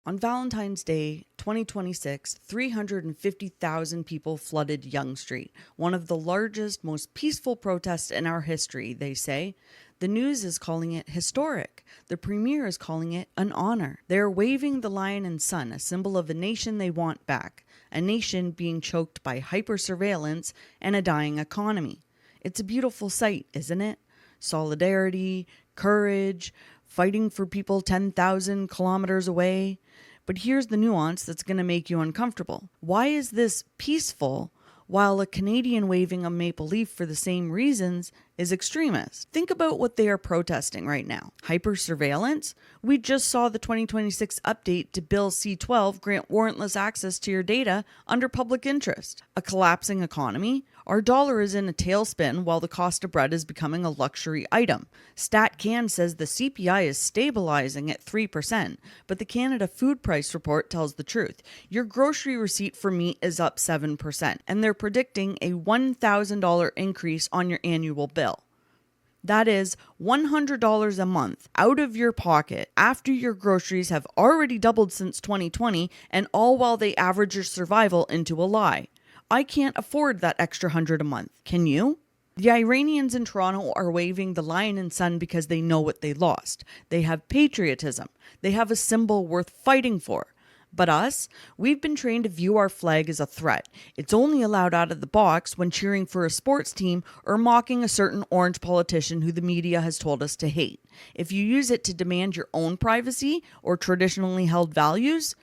On Valentine's Day 2026, 350,000 people flooded Yonge Street, one of the largest, most peaceful protests in our history, they say. The news is calling it historic. The premier is calling it an honor. They are waving the lion and sun, a symbol of a nation they want back, a nation being choked by hyper-surveillance and a dying economy. It's a beautiful sight, isn't it? Solidarity, courage, fighting for people 10,000 kilometers away. But here's the nuance that's going to make you uncomfortable. Why is this peaceful while a Canadian waving a maple leaf for the same reasons is extremist? Think about what they are protesting right now. Hyper-surveillance? We just saw the 2026 update to Bill C-12 grant warrantless access to your data under public interest. A collapsing economy? Our dollar is in a tailspin while the cost of bread is becoming a luxury item. StatCan says the CPI is stabilizing at 3%, but the Canada Food Price Report tells the truth. Your grocery receipt for meat is up 7%, and they're predicting a $1,000 increase on your annual bill. That is $100 a month out of your pocket after your groceries have already doubled since 2020, and all while they average your survival into a lie. I can't afford that extra $100 a month. Can you? The Iranians in Toronto are waving the lion and sun because they know what they lost. They have patriotism. They have a symbol worth fighting for. But us, we've been trained to view our flag as a threat. It's only allowed out of the box when cheering for a sports team or mocking a certain orange politician who the media has told us to hate. If you use it to demand your own privacy or traditionally held values,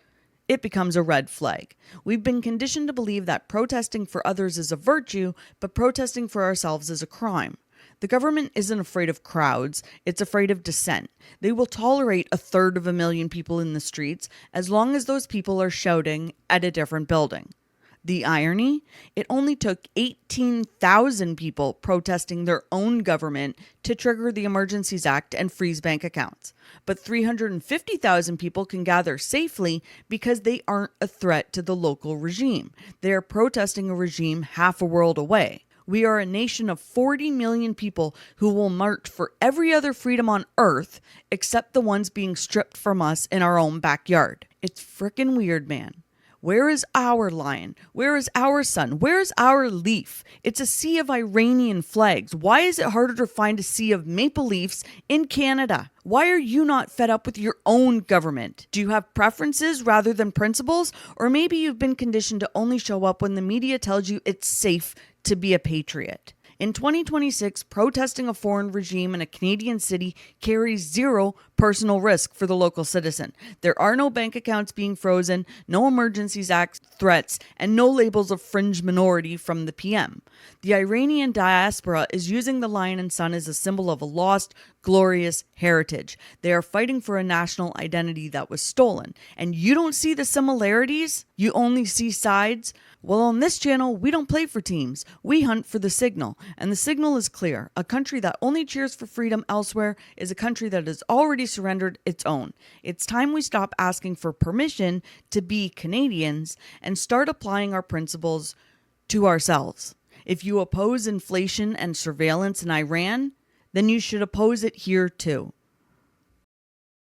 it becomes a red flag. We've been conditioned to believe that protesting for others is a virtue, but protesting for ourselves is a crime. The government isn't afraid of crowds, it's afraid of dissent. They will tolerate 1/3 people in the streets as long as those people are shouting at a different building. The irony? It only took 18,000 people protesting their own government to trigger the Emergencies Act and freeze bank accounts. But 350,000 people can gather safely because they aren't a threat to the local regime. They are protesting a regime half a world away. We are a nation of 40 million people who will march for every other freedom on earth except the ones being stripped from us in our own backyard. It's frickin' weird, man. Where is our lion? Where is our sun? Where is our leaf? It's a sea of Iranian flags. Why is it harder to find a sea of maple leafs in Canada? Why are you not fed up with your own government? Do you have preferences rather than principles? Or maybe you've been conditioned to only show up when the media tells you it's safe to be a patriot. In 2026, protesting a foreign regime in a Canadian city carries zero personal risk for the local citizen. There are no bank accounts being frozen, no Emergencies Act threats, and no labels of fringe minority from the PM. The Iranian diaspora is using the lion and sun as a symbol of a lost, glorious heritage. They are fighting for a national identity that was stolen. And you don't see the similarities? You only see sides? Well, on this channel, we don't play for teams. We hunt for the signal. And the signal is clear. A country that only cheers for freedom elsewhere is a country that has already surrendered its own. It's time we stop asking for permission to be Canadians and start applying our principles to ourselves. If you oppose inflation and surveillance in Iran, then you should oppose it here too.